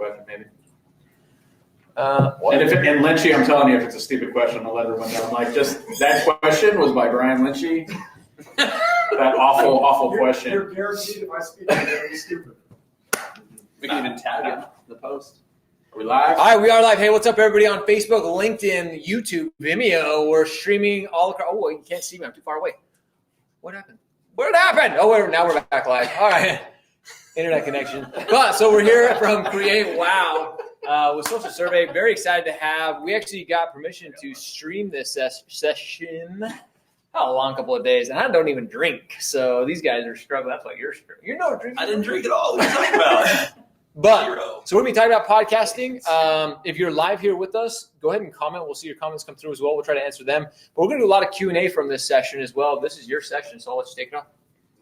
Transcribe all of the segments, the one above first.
question, maybe. And Lynchy, I'm telling you, if it's a stupid question, I'll let everyone know. Like, just that question was by Brian Lynchy. That awful question. You're guaranteed if I speak, it's going to be stupid. We can even tag it in the post. Are we live? All right, we are live. Hey, what's up, everybody on Facebook, LinkedIn, YouTube, Vimeo? We're streaming all across. Oh, you can't see me. I'm too far away. What happened? What happened? Oh, now we're back live. All right. Internet connection. But so we're here from Create Wow with Social Survey. Very excited to have. We actually got permission to stream this session. A long couple of days, and I don't even drink. So these guys are struggling. That's why you're struggling. You're not drinking. I didn't drink at all. What are you talking about? But so we're going to be talking about podcasting. If you're live here with us, go ahead and comment. We'll see your comments come through as well. We'll try to answer them. But we're going to do a lot of Q&A from this session as well. This is your session, so I'll let you take it off.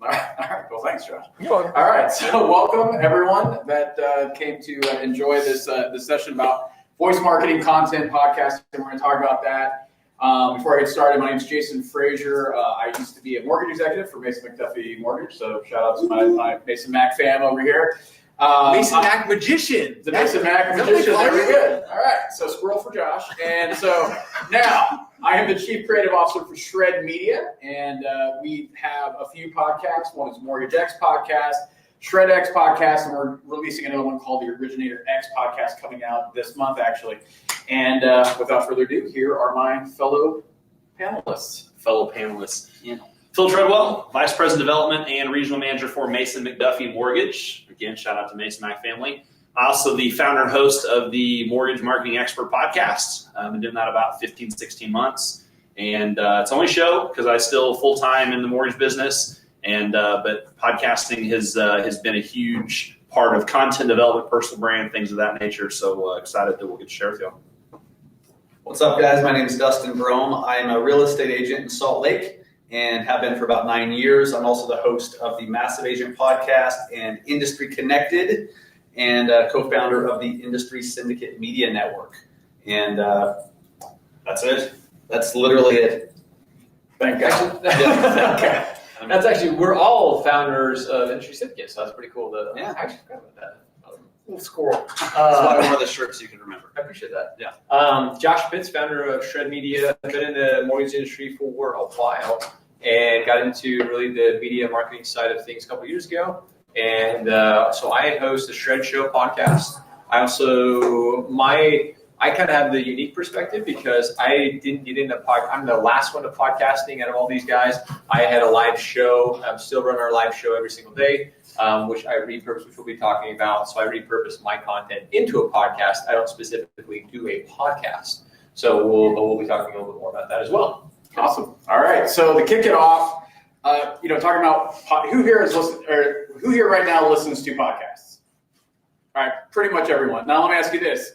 All right. Well, thanks, Josh. You're welcome. All right. So welcome, everyone that came to enjoy this session about voice marketing, content, podcasting. We're going to talk about that. Before I get started, my name is Jason Frazier. I used to be a mortgage executive for Mason McDuffie Mortgage. So shout out to my Mason Mac fam over here. Mason Mac Magician. The Mason Mac Magician. Very good. All right. So squirrel for Josh. And so now I am the Chief Creative Officer for Shred Media. And we have a few podcasts. One is Mortgage X Podcast, Shred X Podcast, and we're releasing another one called the Originator X Podcast coming out this month, actually. And without further ado, here are my fellow panelists. Yeah. Phil Treadwell, Vice President Development and Regional Manager for Mason McDuffie Mortgage. Again, shout out to Mason Mac family. Also the founder and host of the Mortgage Marketing Expert Podcast. I've been doing that about 15, 16 months. And it's only show because I still full-time in the mortgage business. And but podcasting has been a huge part of content development, personal brand, things of that nature. So excited that we'll get to share with you. What's up, guys? My name is Dustin Brome. I'm a real estate agent in Salt Lake and have been for about 9 years. I'm also the host of the Massive Agent Podcast and Industry Connected and co-founder of the Industry Syndicate Media Network. And that's it. That's literally it. Thank God. Okay. That's actually, we're all founders of Industry Syndicate, so that's pretty cool. Yeah. I actually forgot about that. Little squirrel. That's why one of the shirts you can remember. I appreciate that. Yeah. Josh Pitts, founder of Shred Media, been in the mortgage industry for a while and got into really the media marketing side of things a couple of years ago. And so I host the Shred Show podcast. I also, I kind of have the unique perspective because I didn't get into I'm the last one to podcasting out of all these guys. I had a live show. I'm still running our live show every single day, which I repurpose, which we'll be talking about. So I repurpose my content into a podcast. I don't specifically do a podcast. So we'll be talking a little bit more about that as well. Awesome. All right. So to kick it off, talking about who here right now listens to podcasts? All right, pretty much everyone. Now let me ask you this.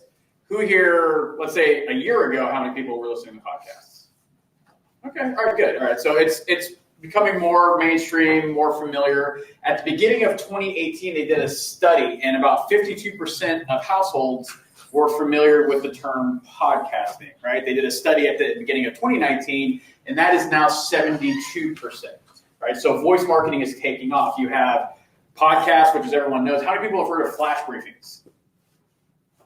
Who here, let's say a year ago, how many people were listening to podcasts? Okay, all right, good. All right, so it's becoming more mainstream, more familiar. At the beginning of 2018, they did a study, and about 52% of households were familiar with the term podcasting, right? They did a study at the beginning of 2019, and that is now 72%, right? So voice marketing is taking off. You have podcasts, which as everyone knows. How many people have heard of flash briefings?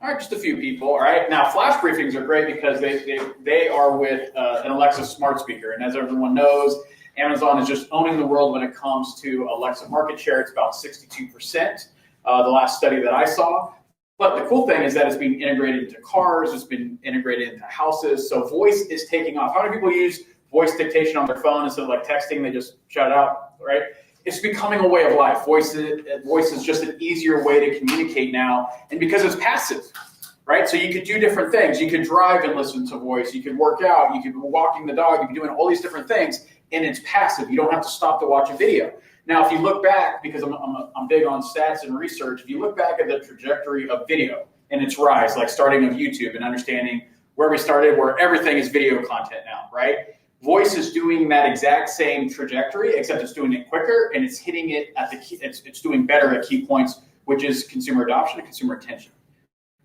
All right, just a few people. All right, now flash briefings are great because they are with an Alexa smart speaker, and as everyone knows, Amazon is just owning the world when it comes to Alexa market share. It's about 62%. The last study that I saw. But the cool thing is that it's being integrated into cars. It's been integrated into houses. So voice is taking off. How many people use voice dictation on their phone instead of like texting? They just shout it out, right? It's becoming a way of life. Voice is just an easier way to communicate now. And because it's passive, right? So you could do different things. You could drive and listen to voice. You could work out. You could be walking the dog. You could be doing all these different things. And it's passive. You don't have to stop to watch a video. Now, if you look back, because I'm big on stats and research, if you look back at the trajectory of video and its rise, like starting of YouTube and understanding where we started, where everything is video content now, right? Voice is doing that exact same trajectory, except it's doing it quicker and it's hitting it at the key. It's doing better at key points, which is consumer adoption and consumer attention,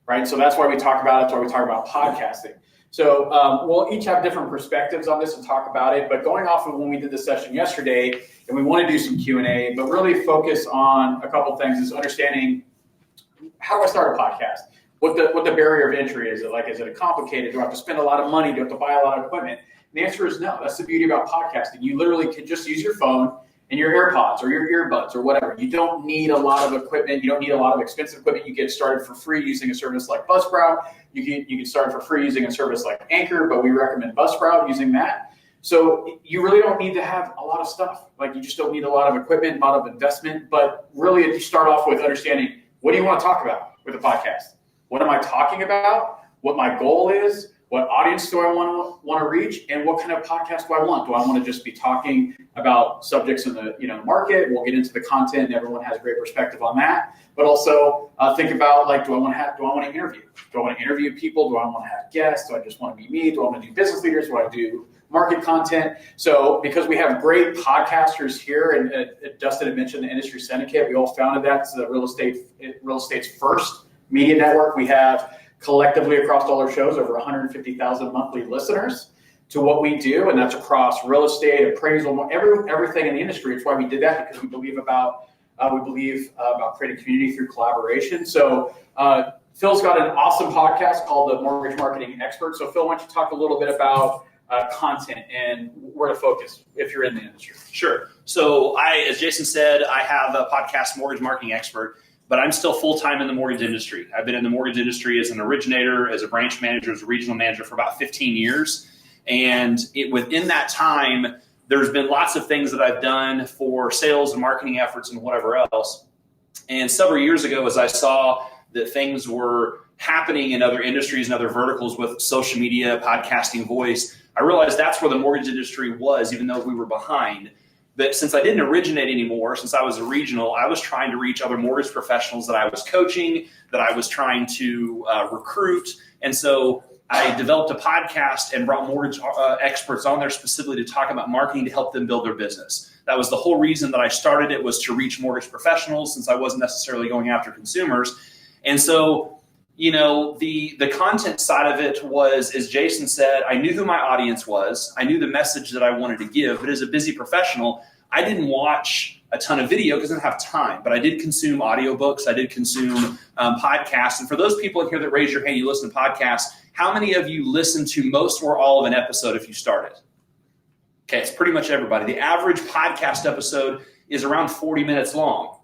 right? So that's why we talk about it. That's why we talk about podcasting. So we'll each have different perspectives on this and talk about it. But going off of when we did this session yesterday, and we want to do some Q&A, but really focus on a couple things, is understanding how do I start a podcast? What the barrier of entry is? Is it complicated? Do I have to spend a lot of money? Do I have to buy a lot of equipment? And the answer is no. That's the beauty about podcasting. You literally can just use your phone and your AirPods or your earbuds or whatever. You don't need a lot of equipment. You don't need a lot of expensive equipment. You get started for free using a service like Buzzsprout. You can start for free using a service like Anchor, but we recommend Buzzsprout using that. So you really don't need to have a lot of stuff. You just don't need a lot of equipment, a lot of investment. But really, if you start off with understanding, what do you want to talk about with a podcast? What am I talking about? What my goal is? What audience do I want to reach? And what kind of podcast do I want? Do I want to just be talking about subjects in the market? We'll get into the content, and everyone has a great perspective on that. But also think about do I want to interview? Do I want to interview people? Do I want to have guests? Do I just want to be me? Do I want to do business leaders? Do I do market content? So because we have great podcasters here, and Dustin had mentioned the Industry Syndicate, we all founded that. It's the real estate's first media network. We have collectively across all our shows over 150,000 monthly listeners to what we do, and that's across real estate, appraisal, everything in the industry. It's why we did that, because we believe about creating community through collaboration. So Phil's got an awesome podcast called The Mortgage Marketing Expert. So Phil, why don't you talk a little bit about content and where to focus if you're in the industry? Sure. So as Jason said, I have a podcast, Mortgage Marketing Expert, but I'm still full-time in the mortgage industry. I've been in the mortgage industry as an originator, as a branch manager, as a regional manager for about 15 years. And within that time, there's been lots of things that I've done for sales and marketing efforts and whatever else. And several years ago, as I saw that things were happening in other industries and other verticals with social media, podcasting, voice, I realized that's where the mortgage industry was, even though we were behind. But since I didn't originate anymore, since I was a regional, I was trying to reach other mortgage professionals that I was coaching, that I was trying to recruit. And so I developed a podcast and brought mortgage experts on there specifically to talk about marketing to help them build their business. That was the whole reason that I started it, was to reach mortgage professionals, since I wasn't necessarily going after consumers. And so, the content side of it was, as Jason said, I knew who my audience was. I knew the message that I wanted to give. But as a busy professional, I didn't watch a ton of video because I didn't have time. But I did consume audiobooks. I did consume podcasts. And for those people in here that raise your hand, you listen to podcasts, how many of you listen to most or all of an episode if you started? Okay, it's pretty much everybody. The average podcast episode is around 40 minutes long.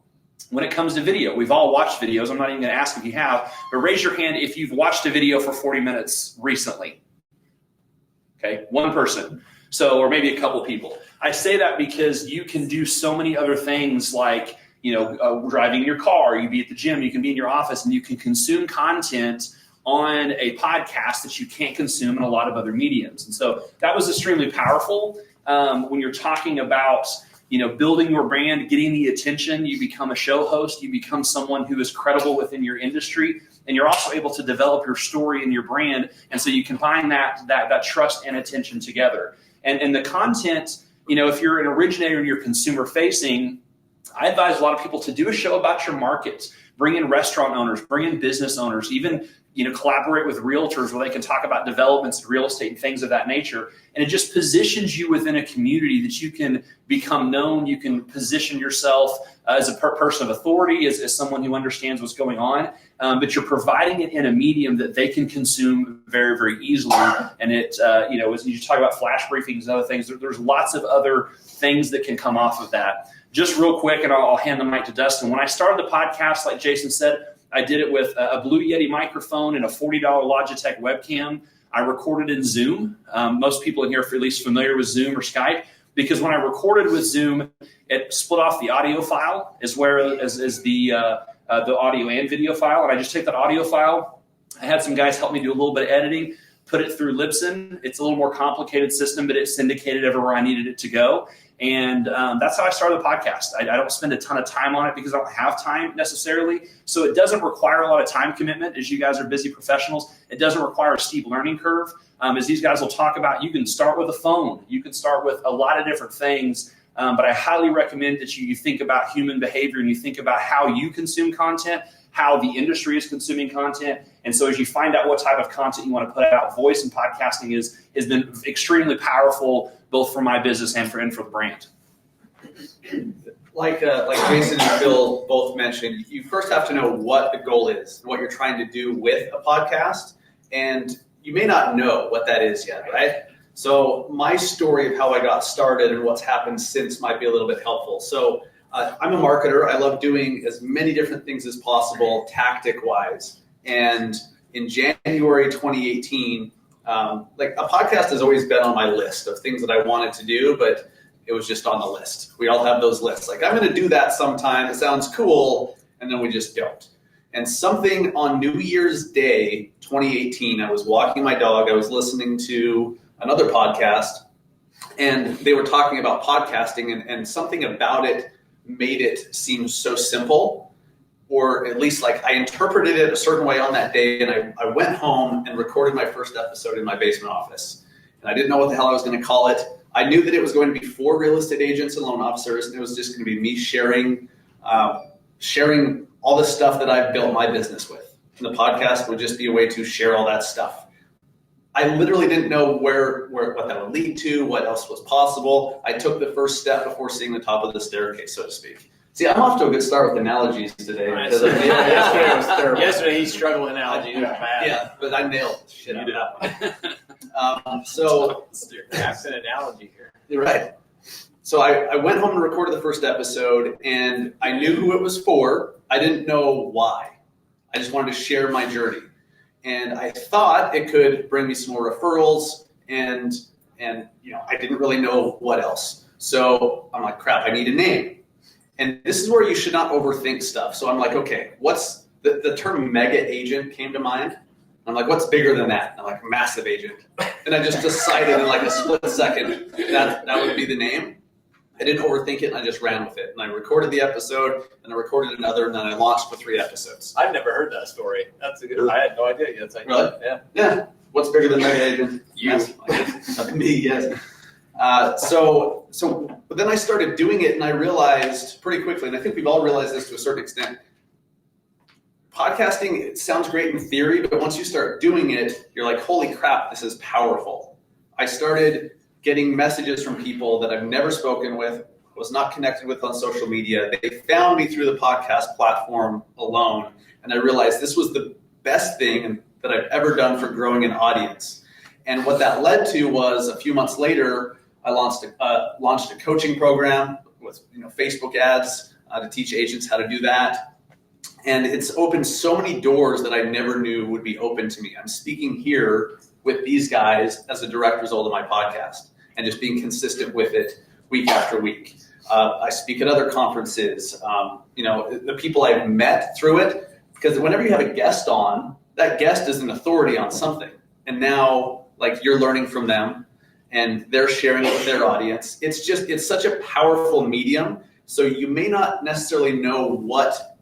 When it comes to video, we've all watched videos. I'm not even going to ask if you have, but raise your hand if you've watched a video for 40 minutes recently. Okay, one person. So, or maybe a couple people. I say that because you can do so many other things, like, driving your car, you be at the gym, you can be in your office, and you can consume content on a podcast that you can't consume in a lot of other mediums. And so that was extremely powerful when you're talking about building your brand, getting the attention. You become a show host, you become someone who is credible within your industry, and you're also able to develop your story and your brand. And so you combine that trust and attention together. And the content, if you're an originator and you're consumer facing, I advise a lot of people to do a show about your markets. Bring in restaurant owners, bring in business owners, even collaborate with realtors where they can talk about developments, real estate, and things of that nature. And it just positions you within a community that you can become known. You can position yourself as a person of authority, as someone who understands what's going on. But you're providing it in a medium that they can consume very, very easily. And it, as you talk about flash briefings and other things, there's lots of other things that can come off of that. Just real quick, and I'll hand the mic to Dustin. When I started the podcast, like Jason said, I did it with a Blue Yeti microphone and a $40 Logitech webcam. I recorded in Zoom. Most people in here are at least familiar with Zoom or Skype, because when I recorded with Zoom, it split off the audio file as well as the audio and video file. And I just take that audio file. I had some guys help me do a little bit of editing, put it through Libsyn. It's a little more complicated system, but it syndicated everywhere I needed it to go. And that's how I started the podcast. I don't spend a ton of time on it because I don't have time necessarily. So it doesn't require a lot of time commitment, as you guys are busy professionals. It doesn't require a steep learning curve. As these guys will talk about, you can start with a phone. You can start with a lot of different things. But I highly recommend that you think about human behavior and you think about how you consume content, how the industry is consuming content. And so as you find out what type of content you want to put out, voice and podcasting has been extremely powerful, both for my business and for the brand. like Jason and Phil both mentioned, you first have to know what the goal is, what you're trying to do with a podcast, and you may not know what that is yet, right? So my story of how I got started and what's happened since might be a little bit helpful. So I'm a marketer. I love doing as many different things as possible, tactic-wise. And in January 2018, like a podcast has always been on my list of things that I wanted to do, but it was just on the list. We all have those lists. Like, I'm going to do that sometime. It sounds cool. And then we just don't. And something on New Year's Day, 2018, I was walking my dog. I was listening to another podcast, and they were talking about podcasting, and something about it made it seem so simple, or at least like I interpreted it a certain way on that day. And I went home and recorded my first episode in my basement office. And I didn't know what the hell I was going to call it. I knew that it was going to be for real estate agents and loan officers, and it was just going to be me sharing all the stuff that I've built my business with. And the podcast would just be a way to share all that stuff. I literally didn't know what that would lead to, what else was possible. I took the first step before seeing the top of the staircase, so to speak. See, I'm off to a good start with analogies today. Right. Yesterday was terrible. Yesterday he struggled with analogies. Yeah, but I nailed the shit out You of that one. So That's an analogy here. you're right. So I went home and recorded the first episode, and I knew who it was for. I didn't know why. I just wanted to share my journey. And I thought it could bring me some more referrals, and I didn't really know what else. So I'm like, crap, I need a name. And this is where you should not overthink stuff. So I'm like, okay, what's the term mega agent came to mind. I'm like, what's bigger than that? I'm like, massive agent. And I just decided in like a split second that would be the name. I didn't overthink it, and I just ran with it. And I recorded the episode, and I recorded another, and then I launched with 3 episodes. I've never heard that story. That's a good. I had no idea. That's like, Really? Yeah. Yeah. What's bigger than mega agent? You. Yes. Me, yes. But then I started doing it, and I realized pretty quickly, and I think we've all realized this to a certain extent, podcasting, it sounds great in theory, but once you start doing it, you're like, holy crap, this is powerful. I started getting messages from people that I've never spoken with, was not connected with on social media. They found me through the podcast platform alone, and I realized this was the best thing that I've ever done for growing an audience. And what that led to was a few months later, I launched a coaching program with Facebook ads to teach agents how to do that. And it's opened so many doors that I never knew would be open to me. I'm speaking here with these guys as a direct result of my podcast and just being consistent with it week after week. I speak at other conferences. The people I've met through it, because whenever you have a guest on, that guest is an authority on something. And now, like, you're learning from them and they're sharing it with their audience. It's such a powerful medium. So you may not necessarily know what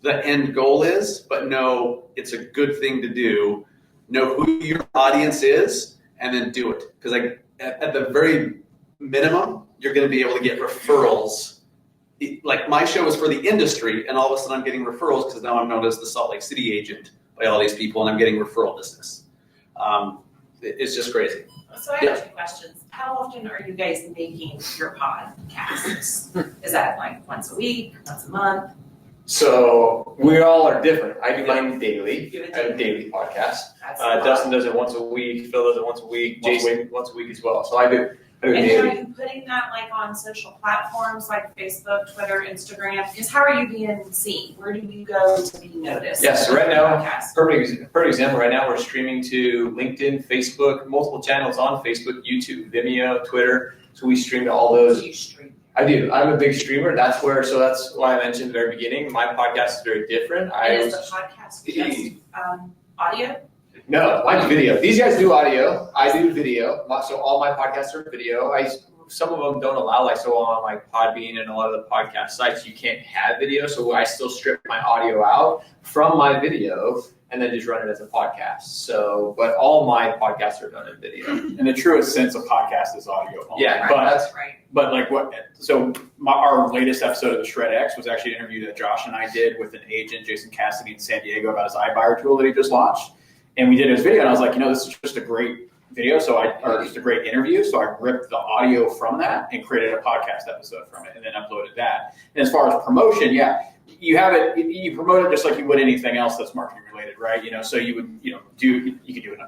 the end goal is, but know it's a good thing to do. Know who your audience is, and then do it. Because at the very minimum, you're going to be able to get referrals. Like, my show is for the industry, and all of a sudden I'm getting referrals because now I'm known as the Salt Lake City agent by all these people, and I'm getting referral business. It's just crazy. So I have 2 questions. How often are you guys making your podcasts? Is that like once a week, once a month? So we all are different. I do mine daily. Do it I have a daily podcast. That's a lot. Dustin does it once a week. Phil does it once a week. Jason once a week as well. So I do it And daily. are you putting that like on social platforms like Facebook, Twitter, Instagram? Because how are you being seen? Where do you go to be noticed? Yes, so right now, Podcast? perfect example. Right now, we're streaming to LinkedIn, Facebook, multiple channels on Facebook, YouTube, Vimeo, Twitter. So we stream to all those. You stream. I do. I'm a big streamer. That's why I mentioned at the very beginning. My podcast is very different. And is the podcast just audio? No, mine's video. These guys do audio. I do video. So all my podcasts are video. Some of them don't allow, so on like Podbean and a lot of the podcast sites, you can't have video. So I still strip my audio out from my video and then just run it as a podcast. So, but all my podcasts are done in video. In the truest sense of podcast is audio only. Yeah, Right, but that's right. But like our latest episode of the Shred X was actually an interview that Josh and I did with an agent, Jason Cassidy in San Diego, about his iBuyer tool that he just launched. And we did his video, and I was like, this is just a great video, or just a great interview. So I ripped the audio from that and created a podcast episode from it, and then uploaded that. And as far as promotion, you promote it just like you would anything else that's marketing related, right? So you would, you could do an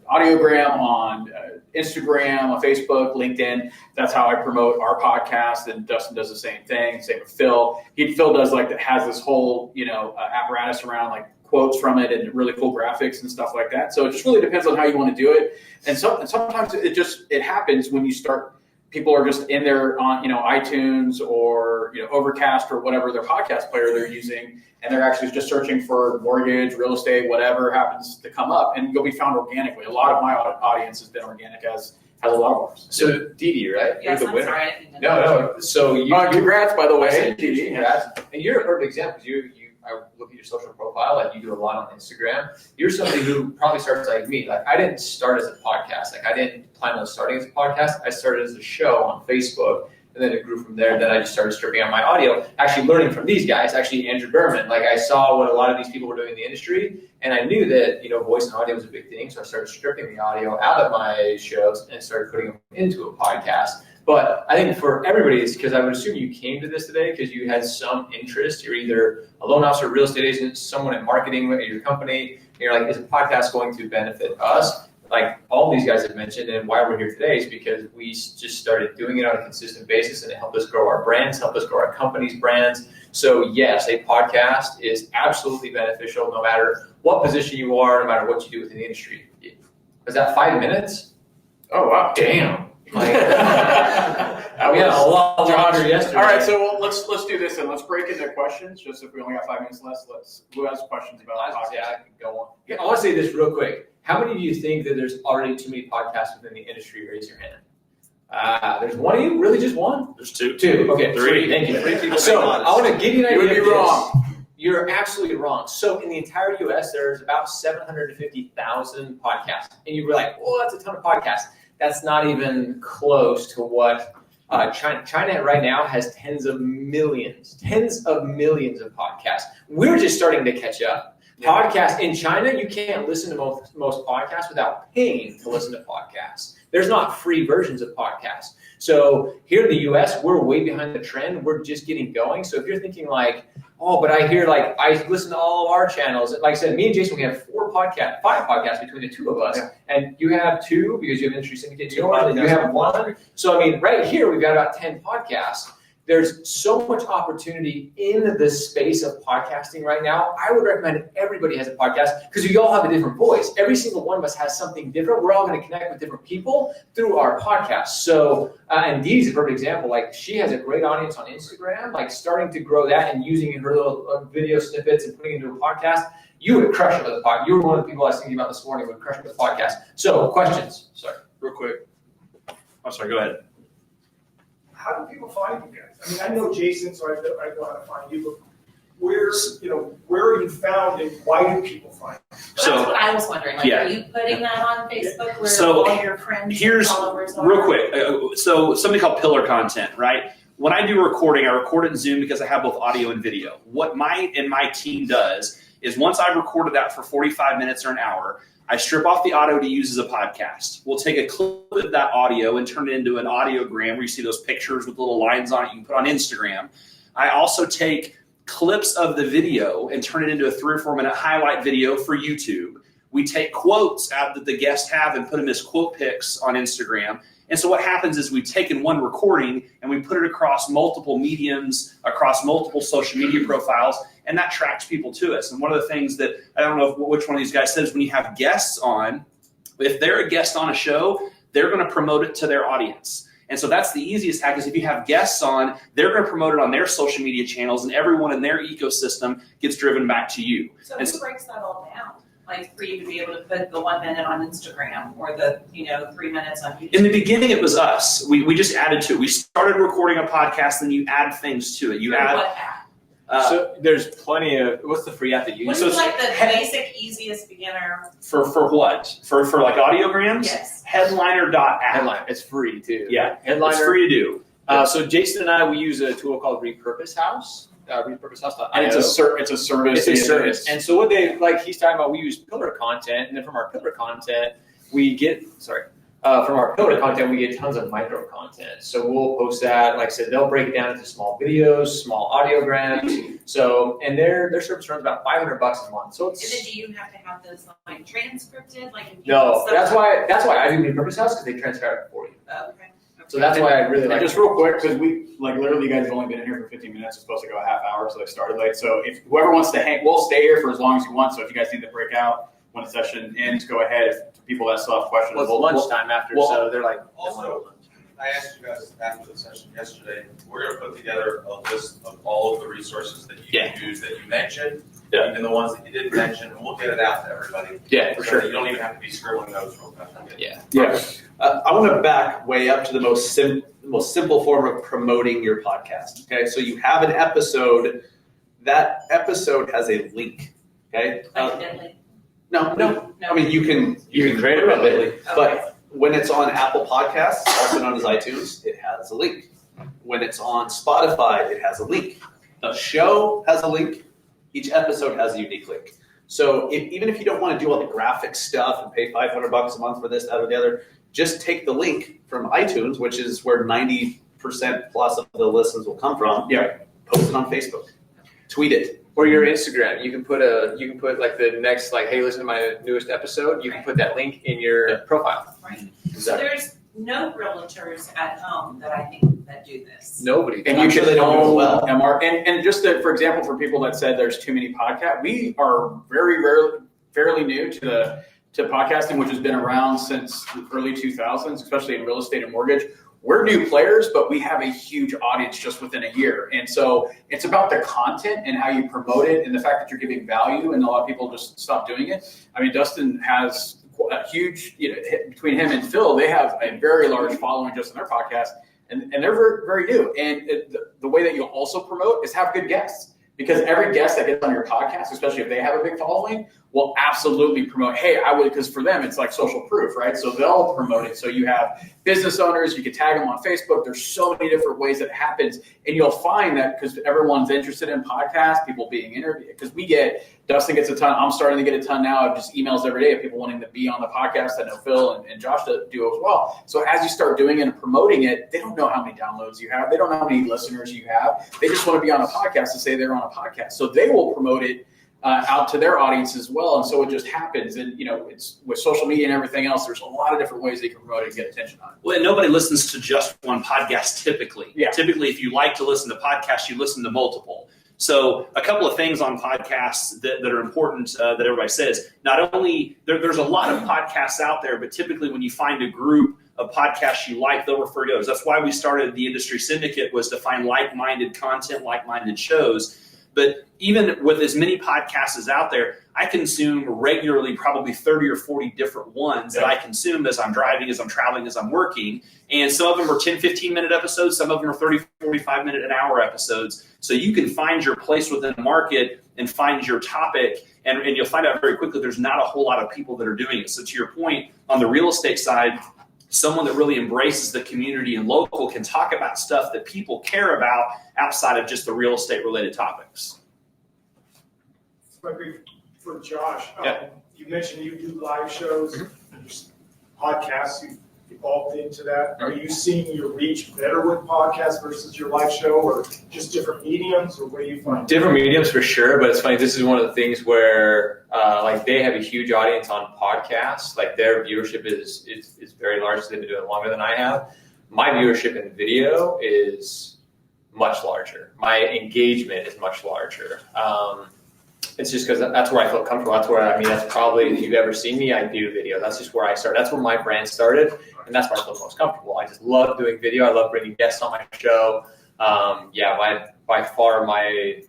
audiogram on Instagram, on Facebook, LinkedIn. That's how I promote our podcast. And Dustin does the same thing. Same with Phil. Phil does has this whole, apparatus around quotes from it and really cool graphics and stuff like that. So it just really depends on how you want to do it. And sometimes it happens when you start. People are just in there on, iTunes or, Overcast or whatever their podcast player they're using, and they're actually just searching for mortgage, real estate, whatever happens to come up, and you'll be found organically. A lot of my audience has been organic, as has a lot of ours. So Didi, right? Yes, You're the I'm winner. sorry. I didn't know. No. So Congrats, by the way. Didi. Congrats. And you're a perfect example. I look at your social profile, you do a lot on Instagram. You're somebody who probably starts like me. I didn't start as a podcast. I didn't plan on starting as a podcast. I started as a show on Facebook, and then it grew from there. Then I just started stripping out my audio, actually learning from these guys, actually Andrew Berman. I saw what a lot of these people were doing in the industry, and I knew that, voice and audio was a big thing. So I started stripping the audio out of my shows and started putting them into a podcast. But I think for everybody, it's because I would assume you came to this today because you had some interest. You're either a loan officer, real estate agent, someone in marketing at your company. And you're like, is a podcast going to benefit us? All these guys have mentioned, and why we're here today is because we just started doing it on a consistent basis, and it helped us grow our brands, helped us grow our company's brands. So yes, a podcast is absolutely beneficial no matter what position you are, no matter what you do within the industry. Was that 5 minutes? Oh, wow. Damn. We had a lot longer yesterday. All right, so let's do this, and let's break into questions. Just if we only got 5 minutes left, who has questions about the podcast? Yeah, I can go on. Yeah, I want to say this real quick. How many of you think that there's already too many podcasts within the industry? Raise your hand. There's one of you? Really, just one? There's two. Two. Okay, Three. Thank you. 3 people. So I want to give you an idea. You would be of this. wrong. You're absolutely wrong. So in the entire U.S., there's about 750,000 podcasts, and you were like, "Well, that's a ton of podcasts." That's not even close to what China right now has tens of millions of podcasts. We're just starting to catch up. Podcasts in China, you can't listen to most podcasts without paying to listen to podcasts. There's not free versions of podcasts. So here in the US, we're way behind the trend. We're just getting going. So if you're thinking but I hear I listen to all of our channels. Like I said, me and Jason, we have 5 podcasts between the two of us. Yeah. And you have 2 because you have industry syndicate, and you have 1. So right here, we've got about 10 podcasts. There's so much opportunity in the space of podcasting right now. I would recommend everybody has a podcast because we all have a different voice. Every single one of us has something different. We're all going to connect with different people through our podcast. So, and Dee's a perfect example. She has a great audience on Instagram, starting to grow that and using her little video snippets and putting it into a podcast. You would crush it with a podcast. You were one of the people I was thinking about this morning would crush it with a podcast. So, questions? Sorry, real quick. I'm sorry, go ahead. How do people find you guys? I know Jason, so I know how to find you, but where are you found and why do people find you? That's what I was wondering. Are you putting that on Facebook where all your friends and followers are? Real quick. So something called pillar content, right? When I do recording, I record it in Zoom because I have both audio and video. What my team does is once I've recorded that for 45 minutes or an hour, I strip off the audio to use as a podcast. We'll take a clip of that audio and turn it into an audiogram where you see those pictures with little lines on it you can put on Instagram. I also take clips of the video and turn it into a 3 or 4 minute highlight video for YouTube. We take quotes out that the guests have and put them as quote pics on Instagram. And so what happens is we've taken one recording and we put it across multiple mediums, across multiple social media profiles, and that attracts people to us. And one of the things that, I don't know which one of these guys says, when you have guests on, if they're a guest on a show, they're going to promote it to their audience. And so that's the easiest hack is if you have guests on, they're going to promote it on their social media channels and everyone in their ecosystem gets driven back to you. So who breaks that all down? For you to be able to put the 1 minute on Instagram or the 3 minutes on YouTube? In the beginning, it was us. We just added to it. We started recording a podcast, then you add things to it. You add what app? So there's plenty of, what's the free app that you use? What's the basic, easiest beginner? For what? For audiograms? Yes. Headliner.app. Headliner. It's free too. Yeah. Headliner. It's free to do. So Jason and I, we use a tool called Repurpose House. repurposehouse.io. And it's a service. It's a service. And so what he's talking about, we use pillar content, and then from our pillar content, we get, from our pillar content, we get tons of micro content. So we'll post that, like I said, they'll break it down into small videos, small audiograms. So, and their service runs about $500 a month. So And then it's, do you have to have those like transcripted, like if you no, want that's something- why I do New Purpose House, because they transcribe it for you. Oh, okay. So that's why I really And like just real quick, because literally you guys have only been in here for 15 minutes. It's supposed to go a half hour, so they started late. So if whoever wants to hang, we'll stay here for as long as you want. So if you guys need to break out when the session ends, go ahead. If people that still have questions, Well, it's lunchtime after, so they're like, Also, I asked you guys after the session yesterday, we're gonna put together a list of all of the resources that you can use that you mentioned, Yeah. and the ones that you didn't mention, and we'll get it out to everybody. yeah, for So sure. that you don't even have to be scribbling notes real fast. Yeah. Yeah. I want to back way up to the most simple form of promoting your podcast. Okay, so you have an episode. That episode has a link. Okay. Like Bentley. No. I mean, you can create it immediately. But when it's on Apple Podcasts, also known as iTunes, it has a link. When it's on Spotify, it has a link. The show has a link. Each episode has a unique link. So even if you don't want to do all the graphic stuff and pay $500 a month for this, that, or the other, just take the link from iTunes, which is where 90% plus of the listens will come from. Yeah. Post it on Facebook. Tweet it. Or your Instagram. You can put like the next, like, hey, listen to my newest episode. You can put that link in your profile. Right. So Exactly. there's no realtors at home that I think that do this. Nobody. And I'm you sure should they don't do it own well. MR. And just for example, for people that said there's too many podcasts, we are fairly new to podcasting, which has been around since the early 2000s, especially in real estate and mortgage. We're new players, but we have a huge audience just within a year. And so it's about the content and how you promote it and the fact that you're giving value, and a lot of people just stop doing it. I mean, Dustin has a huge, between him and Phil, they have a very large following just in their podcast, and they're very, very new. And the way that you'll also promote is have good guests, because every guest that gets on your podcast, especially if they have a big following, will absolutely promote, hey, I would, because for them, it's like social proof, right? So they'll promote it. So you have business owners, you can tag them on Facebook. There's so many different ways that it happens. And you'll find that because everyone's interested in podcasts, people being interviewed, because Dustin gets a ton, I'm starting to get a ton now of just emails every day of people wanting to be on the podcast. I know Phil and Josh do as well. So as you start doing it and promoting it, they don't know how many downloads you have. They don't know how many listeners you have. They just want to be on a podcast to say they're on a podcast. So they will promote it out to their audience as well. And so it just happens. And, it's with social media and everything else, there's a lot of different ways they can promote it and get attention on it. Well, and nobody listens to just one podcast typically. Yeah. Typically, if you like to listen to podcasts, you listen to multiple. So a couple of things on podcasts that are important that everybody says. Not only, there's a lot of podcasts out there, but typically when you find a group of podcasts you like, they'll refer to those. That's why we started the Industry Syndicate, was to find like-minded content, like-minded shows. But even with as many podcasts as out there, I consume regularly probably 30 or 40 different ones that I consume as I'm driving, as I'm traveling, as I'm working. And some of them are 10, 15-minute episodes. Some of them are 30, 45-minute, an hour episodes. So you can find your place within the market and find your topic. And you'll find out very quickly there's not a whole lot of people that are doing it. So to your point, on the real estate side, someone that really embraces the community and local can talk about stuff that people care about outside of just the real estate related topics. This might be for Josh. Yeah. You mentioned you do live shows, podcasts, you evolved into that. Are you seeing your reach better with podcasts versus your live show, or just different mediums, or what do you find? Different mediums for sure, but it's funny. This is one of the things where they have a huge audience on podcasts. Like their viewership is very large. So they've been doing it longer than I have. My viewership in video is much larger. My engagement is much larger. It's just because that's where I feel comfortable. That's probably, if you've ever seen me, I do video. That's just where I started. That's where my brand started, and that's where I feel most comfortable. I just love doing video. I love bringing guests on my show. By far my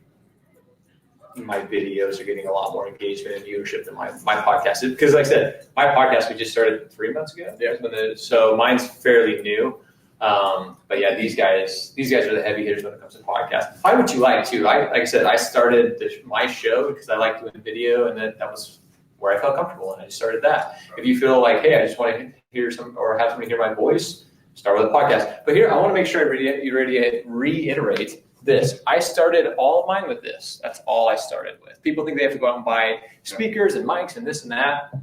videos are getting a lot more engagement and viewership than my podcast. Because like I said, my podcast, we just started 3 months ago. Yeah. So mine's fairly new. But yeah, these guys are the heavy hitters when it comes to podcasts. Find what you like too. Like I said, I started my show because I like doing video, and that was where I felt comfortable, and I just started that. If you feel like, hey, I just want to hear or have somebody hear my voice, start with a podcast. But here, I want to make sure I reiterate this. I started all of mine with this. That's all I started with. People think they have to go out and buy speakers and mics and this and that.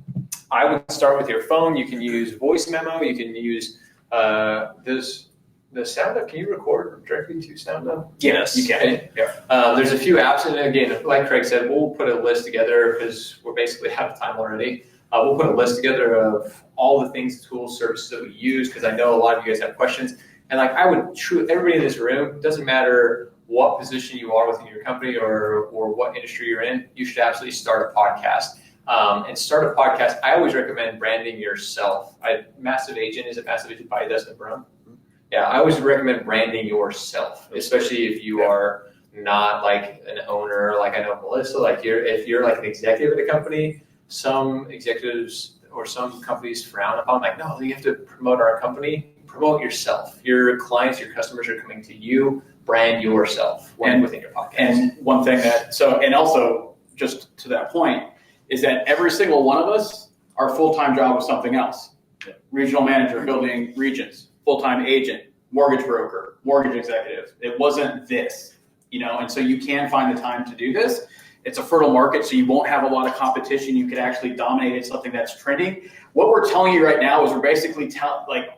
I would start with your phone. You can use voice memo. You can use the SoundUp. Can you record directly to SoundUp? Yes, you can. Yeah. There's a few apps, and again, like Craig said, we'll put a list together because we're basically out of time already. We'll put a list together of all the things, tools, services that we use, because I know a lot of you guys have questions. And like I would treat everybody in this room, doesn't matter what position you are within your company or what industry you're in, you should absolutely start a podcast. And start a podcast, I always recommend branding yourself. Massive Agent is a Massive Agent by Dustin Brown. Yeah, I always recommend branding yourself, especially if you are not like an owner, like I know Melissa, like if you're like an executive at a company, some executives or some companies frown upon, like, no, you have to promote our company. Promote yourself. Your clients, your customers are coming to you. Brand yourself within your podcast. And one thing and also just to that point is that every single one of us, our full-time job was something else. Regional manager, building regions, full-time agent, mortgage broker, mortgage executive. It wasn't this, and so you can find the time to do this. It's a fertile market, so you won't have a lot of competition. You could actually dominate something that's trending. What we're telling you right now is we're basically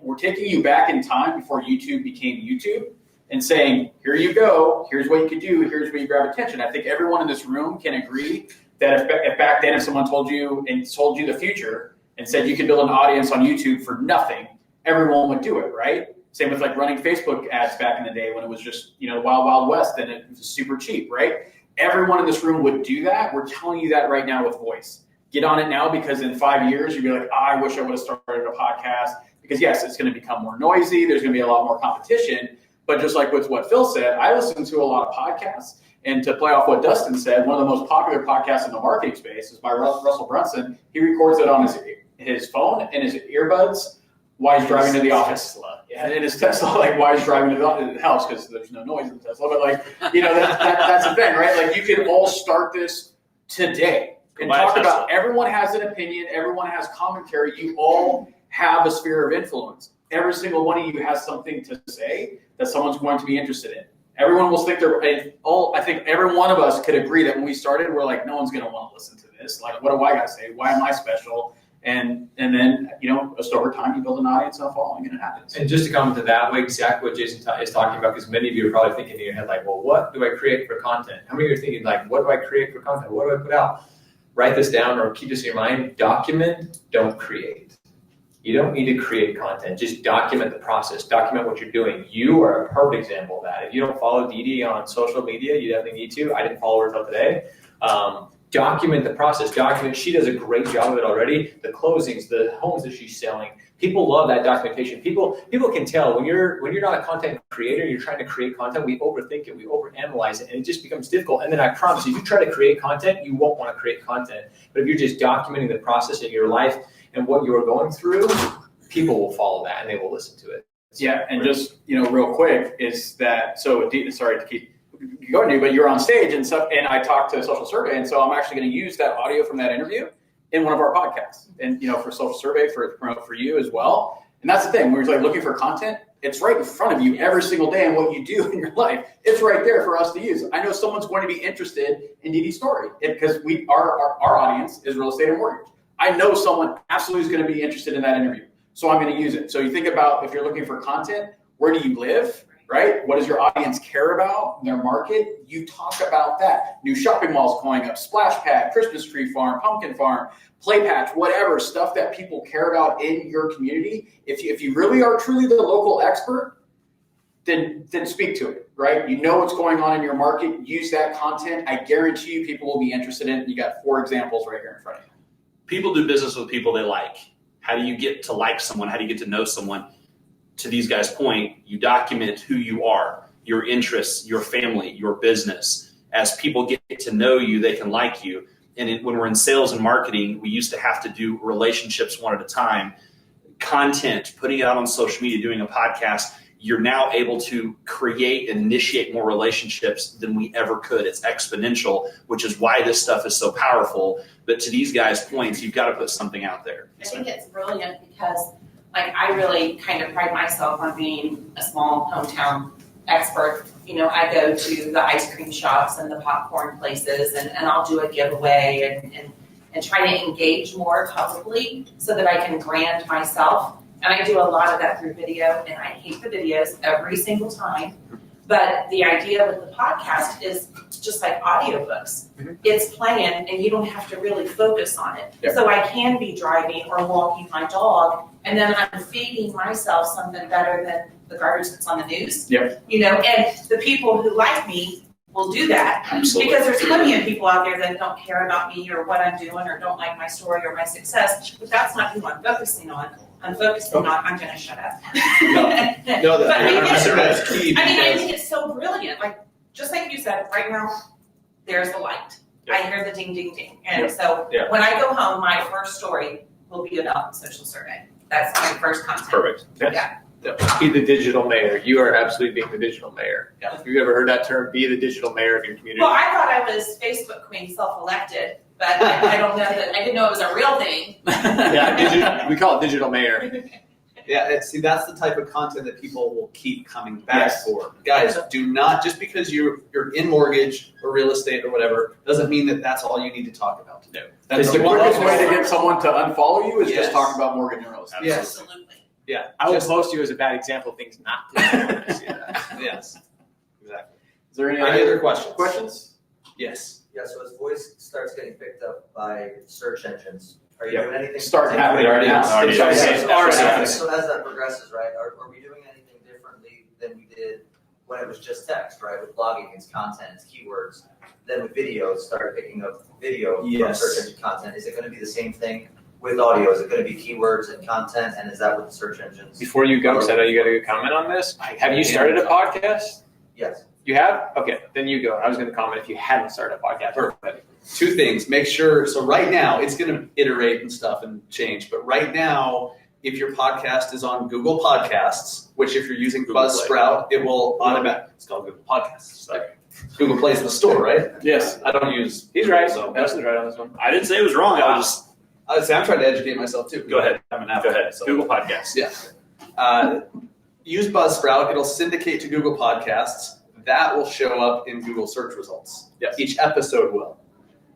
we're taking you back in time before YouTube became YouTube and saying, here you go, here's what you could do, here's where you grab attention. I think everyone in this room can agree that if back then if someone told you the future and said you could build an audience on YouTube for nothing, everyone would do it, right? Same with like running Facebook ads back in the day when it was just, wild, wild west and it was super cheap, right? Everyone in this room would do that. We're telling you that right now with voice. Get on it now, because in 5 years, you'll be like, I wish I would have started a podcast. Because yes, it's going to become more noisy. There's going to be a lot more competition. But just like with what Phil said, I listen to a lot of podcasts. And to play off what Dustin said, one of the most popular podcasts in the marketing space is by Russell Brunson. He records it on his phone and his earbuds while he's driving to the office. Yeah, and his Tesla, like while he's driving to the house, because there's no noise in the Tesla. But like, that's the thing, right? Like you can all start this today and talk about. Everyone has an opinion. Everyone has commentary. You all have a sphere of influence. Every single one of you has something to say that someone's going to be interested in. Everyone will think I think every one of us could agree that when we started, we're like, no one's going to want to listen to this. Like, what do I got to say? Why am I special? And then, just over time, you build an audience and a following, and it happens. And just to comment to that, exactly what Jason is talking about, because many of you are probably thinking in your head, like, well, what do I create for content? How many of you are thinking, like, what do I create for content? What do I put out? Write this down or keep this in your mind. Document, don't create. You don't need to create content. Just document the process. Document what you're doing. You are a perfect example of that. If you don't follow Dee Dee on social media, you definitely need to. I didn't follow her until today. Document the process. She does a great job of it already. The closings, the homes that she's selling. People love that documentation. People can tell when you're not a content creator, you're trying to create content, we overthink it, we overanalyze it, and it just becomes difficult. And then I promise you, if you try to create content, you won't want to create content. But if you're just documenting the process in your life and what you're going through, people will follow that and they will listen to it. Yeah, and just real quick is that sorry to keep going to, but you're on stage and stuff, and I talked to Social Survey, and so I'm actually going to use that audio from that interview in one of our podcasts, and for Social Survey for you as well. And that's the thing, when you're like looking for content, it's right in front of you every single day, and what you do in your life, it's right there for us to use. I know someone's going to be interested in Dee Dee's story because our audience is real estate and mortgage. I know someone absolutely is going to be interested in that interview, so I'm going to use it. So you think about, if you're looking for content, where do you live? Right? What does your audience care about in their market? You talk about that. New shopping malls going up, splash pad, Christmas tree farm, pumpkin farm, play patch, whatever, stuff that people care about in your community. If you really are truly the local expert, then speak to it, right? You know what's going on in your market. Use that content. I guarantee you people will be interested in it. You got 4 examples right here in front of you. People do business with people they like. How do you get to like someone? How do you get to know someone? To these guys' point, you document who you are, your interests, your family, your business. As people get to know you, they can like you. And when we're in sales and marketing, we used to have to do relationships one at a time. Content, putting it out on social media, doing a podcast, you're now able to create and initiate more relationships than we ever could. It's exponential, which is why this stuff is so powerful. But to these guys' points, you've got to put something out there. I think it's brilliant because I really kind of pride myself on being a small hometown expert. I go to the ice cream shops and the popcorn places and I'll do a giveaway and try to engage more publicly so that I can brand myself. And I do a lot of that through video, and I hate the videos every single time. But the idea with the podcast is just like audiobooks. It's playing and you don't have to really focus on it. Yeah. So I can be driving or walking my dog, and then I'm feeding myself something better than the garbage that's on the news. Yep. You know, and the people who like me will do that. Absolutely. Because there's plenty of people out there that don't care about me or what I'm doing or don't like my story or my success, but that's not who I'm focusing on. I'm focusing on, I'm gonna shut up. No, But I mean, that's key. I because- think it's so brilliant. Like, just like you said, right now, there's the light. I hear the ding, ding, ding. And so Yeah. when I go home, my first story will be about social survey. That's my first content. Perfect. Yeah. Be the digital mayor. You are absolutely being the digital mayor. Yeah. Have you ever heard that term? Be the digital mayor of your community. Well, I thought I was Facebook queen, self-elected, but I don't know that, I didn't know it was a real thing. Yeah, we call it digital mayor. Yeah, see, that's the type of content that people will keep coming back Yes. for. Guys, do not, just because you're in mortgage or real estate or whatever, doesn't mean that that's all you need to talk about. No. That's the one quickest of way to those- get someone to unfollow you is Yes. just talk about mortgage and real estate. Yes. Absolutely. Yeah, I will just- post you as a bad example of things not to do when I see that. Yes, exactly. Is there any Other questions? questions? Yes. Yeah, so as voice starts getting picked up by search engines, are you Yep. doing anything? Starting happening right now. Already It's happening. already- It's already happening. So as that progresses, right, are we doing anything differently than we did when it was just text, right? With blogging, it's content, it's keywords. Then with videos, started picking up video from Yes. search engine content. Is it gonna be the same thing with audio? Is it gonna be keywords and content, and is that what the search engines? Before you go, because I know you got a good comment on this. Have you started a podcast? Yes. You have? Okay, then you go. I was going to comment if you hadn't started a podcast. Perfect. Two things. Make sure, so right now, it's going to iterate and stuff and change, but right now, if your podcast is on Google Podcasts, which if you're using Google Buzzsprout, it will automatically, It's called Google Podcasts. Sorry. Google Play's the store, right? Yes. I don't use. He's right. So Dustin's right on this one. I didn't say it was wrong. I was just I would say I'm trying to educate myself too. go ahead. I'm an app Go ahead. guy, so- Google Podcasts. Yeah. Use Buzzsprout. It'll syndicate to Google Podcasts. That will show up in Google search results. Yes. Each episode will.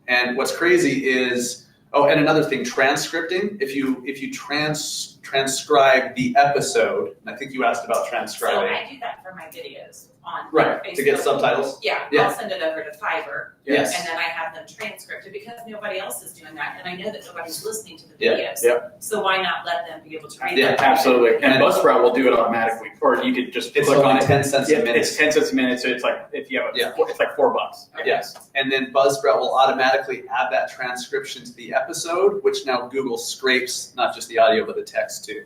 And what's crazy is, and another thing, transcripting. If you transcribe the episode, and I think you asked about So transcribing. I do that for my videos on Right, Facebook. to get subtitles. Yeah, Yeah. I'll send it over to Fiverr. Yes. And then I have them transcripted because nobody else is doing that, and I know that nobody's listening to the Yeah, videos. yeah. So why not let them be able to read Yeah, them? Absolutely. And And- Buzzsprout will do it automatically, or you could just It's click on only it. 10 cents a Yeah, minute. it's 10 cents a minute, so it's like if you have Yeah. it's like $4. Yes, and then Buzzsprout will automatically add that transcription to the episode, which now Google scrapes not just the audio but the text too.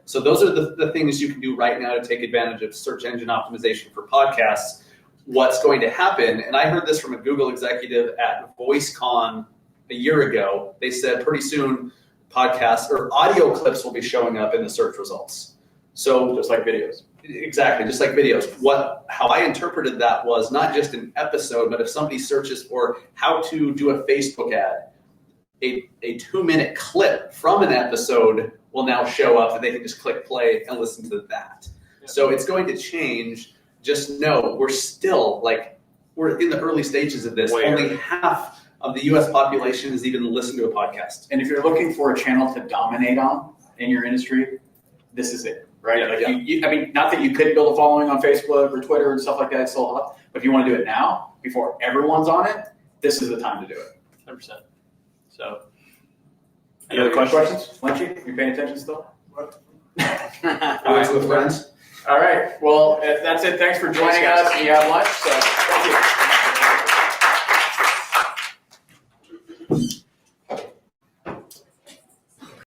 So those are the things you can do right now to take advantage of search engine optimization for podcasts. What's going to happen, and I heard this from a Google executive at VoiceCon a year ago, they said pretty soon podcasts or audio clips will be showing up in the search results. So Just like videos. exactly, just like videos. How I interpreted that was not just an episode, but if somebody searches for how to do a Facebook ad, a 2-minute clip from an episode will now show up that they can just click play and listen to that. So it's going to change. Just know we're still we're in the early stages of this. Where? Only half of the US population has even listened to a podcast. And if you're looking for a channel to dominate on in your industry, this is it, right? Yeah, Like yeah. I mean, not that you couldn't build a following on Facebook or Twitter and stuff like that, it's still up. But if you want to do it now, before everyone's on it, this is the time to do it. 100%. So, Any other questions? Lynchy, you paying attention still? Words with friends. All right. Well, that's it. Thanks for joining us. You have lunch. So thank you.